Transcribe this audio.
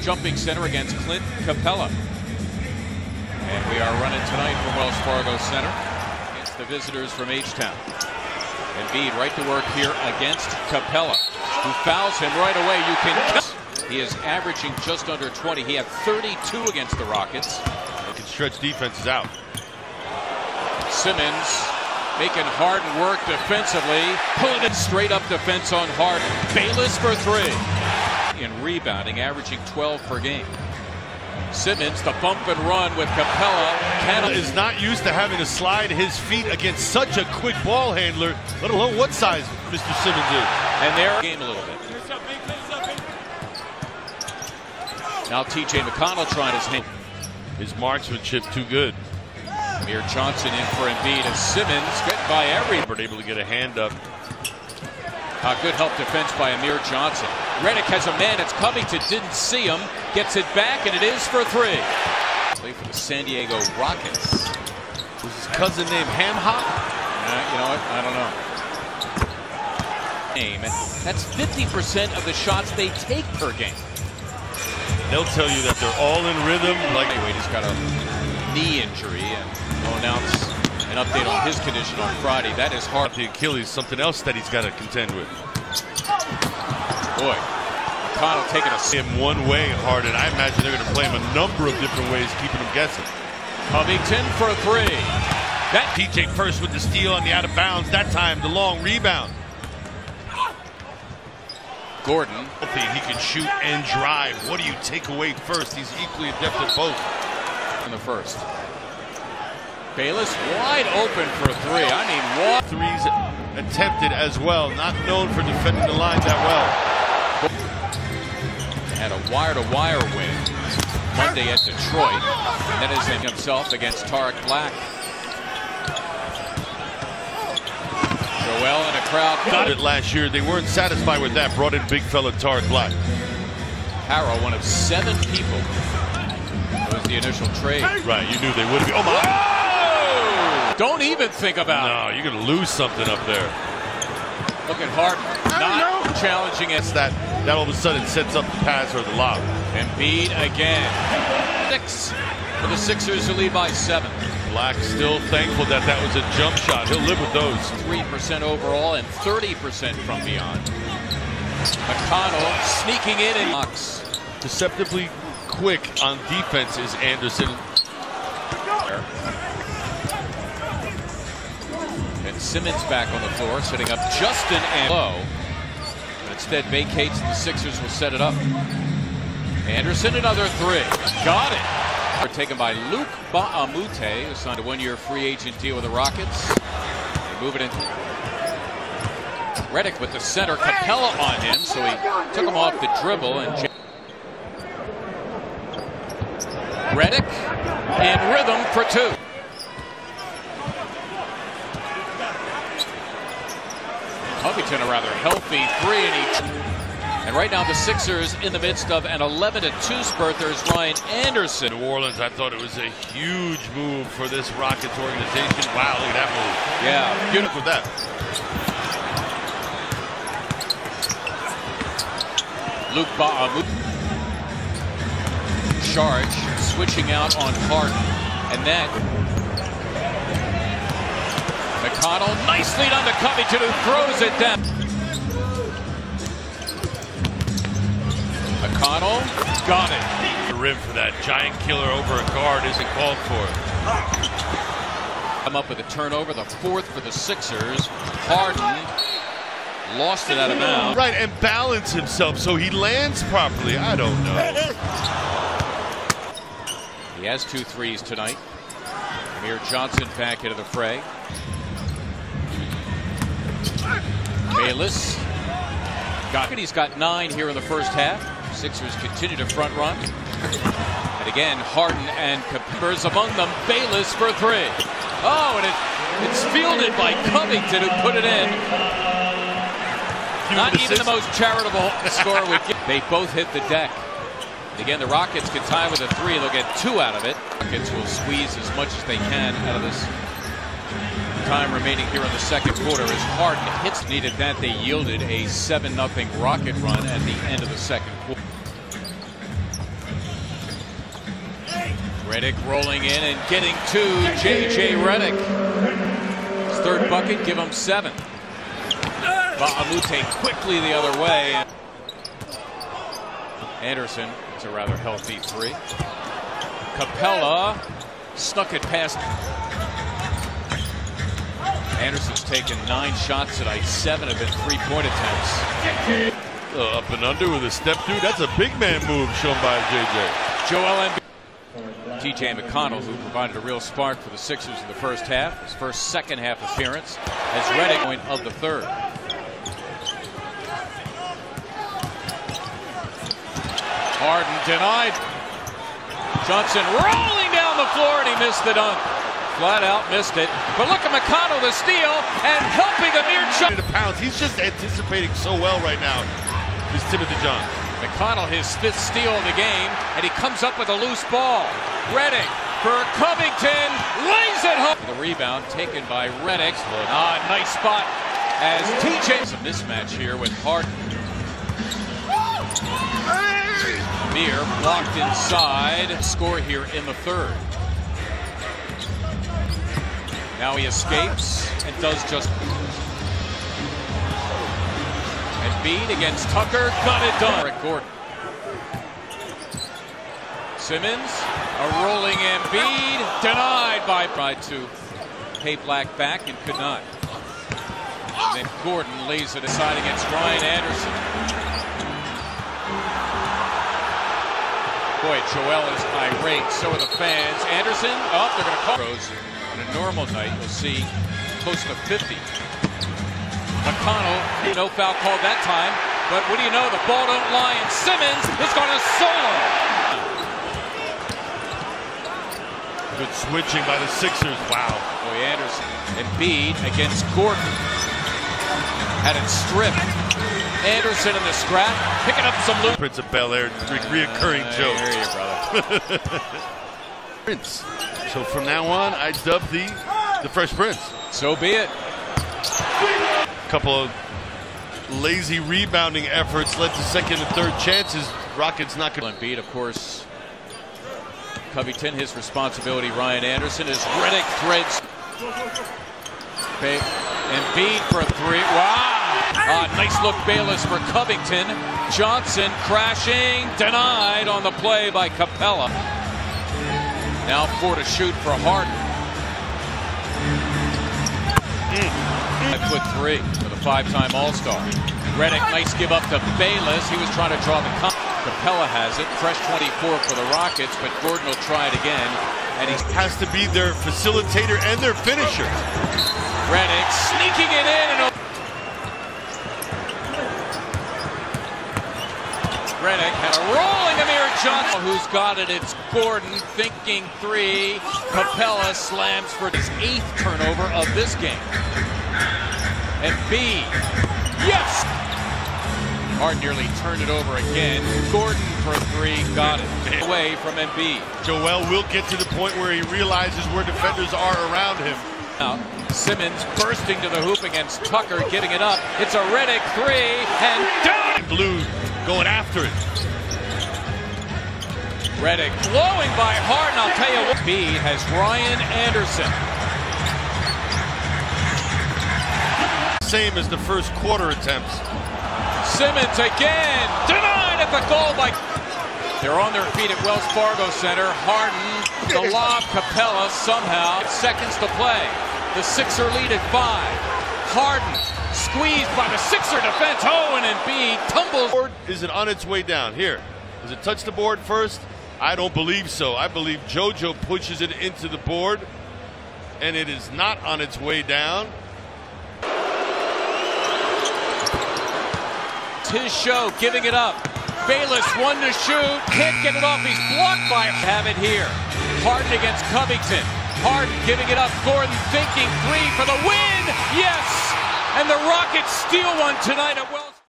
jumping center against Clint Capella. And we are running tonight from Wells Fargo Center against the visitors from H-Town. Embiid right to work here against Capella, who fouls him right away. You can. He is averaging just under 20. He had 32 against the Rockets. They can stretch defenses out. Simmons making Harden work defensively, pulling it straight up defense on Harden. Bayless for three. In rebounding, averaging 12 per game. Simmons, the bump and run with Capella. Is not used to having to slide his feet against such a quick ball handler, let alone what size Mr. Simmons is. And there, game a little bit. Now T.J. McConnell trying his hand. His marksmanship too good. Amir Johnson in for Embiid, and Simmons get by everybody. Able to get a hand up. Good help defense by Amir Johnson. Redick has a man. It's Covington. Didn't see him. Gets it back, and it is for three. Play for the San Diego Rockets. Was his cousin named Ham Hop? You know what? I don't know. That's 50% of the shots they take per game. They'll tell you that they're all in rhythm. Anyway, he's got a knee injury, and we'll announce an update on his condition on Friday. That is hard. The Achilles, something else that he's got to contend with. Boy, McConnell taking him one way, Harden. I imagine they're going to play him a number of different ways, keeping him guessing. Covington for three. That TJ first with the steal on the out of bounds. That time, the long rebound. Gordon. He can shoot and drive. What do you take away first? He's equally adept at both. In the first. Bayless wide open for three. I mean, what? Threes attempted as well. Not known for defending the line that well. Had a wire-to-wire win Monday at Detroit. And that is in himself against Tarek Black. Joel in a crowd. Got it last year. They weren't satisfied with that. Brought in big fella Tarek Black. Harrow, one of 7 people. It was the initial trade. Right, you knew they would be. Oh my! Whoa! Don't even think about it. No, you're going to lose something up there. Look at Harden, not challenging it. That all of a sudden sets up the pass or the lob. Embiid again. 6 for the Sixers to lead by 7. Black still thankful that that was a jump shot. He'll live with those. 3% overall and 30% from beyond. McConnell sneaking in and Knox. Deceptively quick on defense is Anderson. And Simmons back on the floor, setting up Justin and low. But instead vacates, and the Sixers will set it up. Anderson, another three. Got it. Taken by Luke Baamute, who signed a 1-year free agent deal with the Rockets. They move it in. Redick with the center, Capella on him, so he took him off the dribble. And Redick and rhythm for 2. Covington a rather healthy 3, and right now the Sixers in the midst of an 11-2 spurt. There's Ryan Anderson. New Orleans, I thought it was a huge move for this Rockets organization. Wow, look at that move. Yeah, beautiful with that. Luke Baamute. Charge, switching out on Harden. And then McConnell, nicely done to Covington, who throws it down. McConnell got it. The rim for that giant killer over a guard isn't called for. Come up with a turnover, the 4th for the Sixers. Harden lost it out of bounds. Right, and balance himself so he lands properly. I don't know. He has 2 threes tonight. Amir Johnson back into the fray. Bayless. He's got 9 here in the first half. Sixers continue to front run. And again, Harden and Capers among them. Bayless for 3. Oh, and it's fielded by Covington, who put it in. Not even the most charitable score would get. They both hit the deck. Again, the Rockets can tie with a 3. They'll get 2 out of it. Rockets will squeeze as much as they can out of this time remaining here in the second quarter. As Harden hits needed that, they yielded a 7-0 Rocket run at the end of the second quarter. Redick rolling in and getting to J.J. Redick. His third bucket, give him 7. Ba'amute quickly the other way. Anderson, it's a rather healthy 3. Capella snuck it past. Anderson's taken 9 shots tonight. 7 have been 3-point attempts. Up and under with a step through. That's a big man move shown by JJ. Joel Embiid. T.J. McConnell, who provided a real spark for the Sixers in the first half. His first second-half appearance as Redick point of the third. Harden denied. Johnson rolling down the floor, and he missed the dunk. Flat out missed it. But look at McConnell, the steal, and helping Amir Johnson. He's just anticipating so well right now. Is Timothy John. McConnell, his 5th steal of the game, and he comes up with a loose ball. Redick for Covington, lays it home. The rebound taken by Redick. Nice spot as TJ. It's a mismatch here with Harden. Amir blocked inside. Score here in the third. Now he escapes and does just. Embiid against Tucker, got it done. Eric Gordon. Simmons, a rolling Embiid, denied by. Tried to pay Black back and could not. And then Gordon lays it aside against Ryan Anderson. Boy, Joel is irate. So are the fans. Anderson, they're going to call. On a normal night, you'll see close to 50. McConnell, no foul called that time, but what do you know? The ball don't lie, and Simmons is going to solo. Good switching by the Sixers. Wow. Boy, Anderson. Embiid against Gordon. Had it stripped. Anderson in the scrap, picking up some loot. Prince of Bel-Air, reoccurring joke. I hear you, brother. Prince. So from now on, I dub the Fresh Prince. So be it. Couple of lazy rebounding efforts led to second and third chances. Rockets not going to beat, of course. Covington, his responsibility. Ryan Anderson as Redick threads. Embiid for a 3. Wow! Nice look, Bayless for Covington. Johnson crashing, denied on the play by Capella. Now 4 to shoot for Harden. 5'3" for the 5-time All-Star. Redick, nice give up to Bayless. He was trying to draw the Capella has it. Fresh 24 for the Rockets, but Gordon will try it again. And he has to be their facilitator and their finisher. Redick sneaking it in. And Redick had a rolling Amir Johnson, who's got it. It's Gordon thinking 3. Capella slams for his 8th turnover of this game. Embiid, yes! Harden nearly turned it over again. Gordon for 3, got it. Away from Embiid. Joel will get to the point where he realizes where defenders are around him. Now, Simmons bursting to the hoop against Tucker, giving it up. It's a Redick 3, and down! Blue going after it. Redick blowing by Harden. I'll tell you what. Embiid has Ryan Anderson. Same as the first quarter attempts. Simmons again, denied at the goal by. They're on their feet at Wells Fargo Center. Harden, the lob, Capella somehow. Seconds to play. The Sixer lead at 5. Harden squeezed by the Sixer defense. And Embiid tumbles. Is it on its way down? Here. Does it touch the board first? I don't believe so. I believe JoJo pushes it into the board, and it is not on its way down. It's his show, giving it up. Bayless 1 to shoot, can't get it off. He's blocked by. Have it here. Harden against Covington. Harden giving it up. Gordon thinking 3 for the win. Yes, and the Rockets steal one tonight at Wells.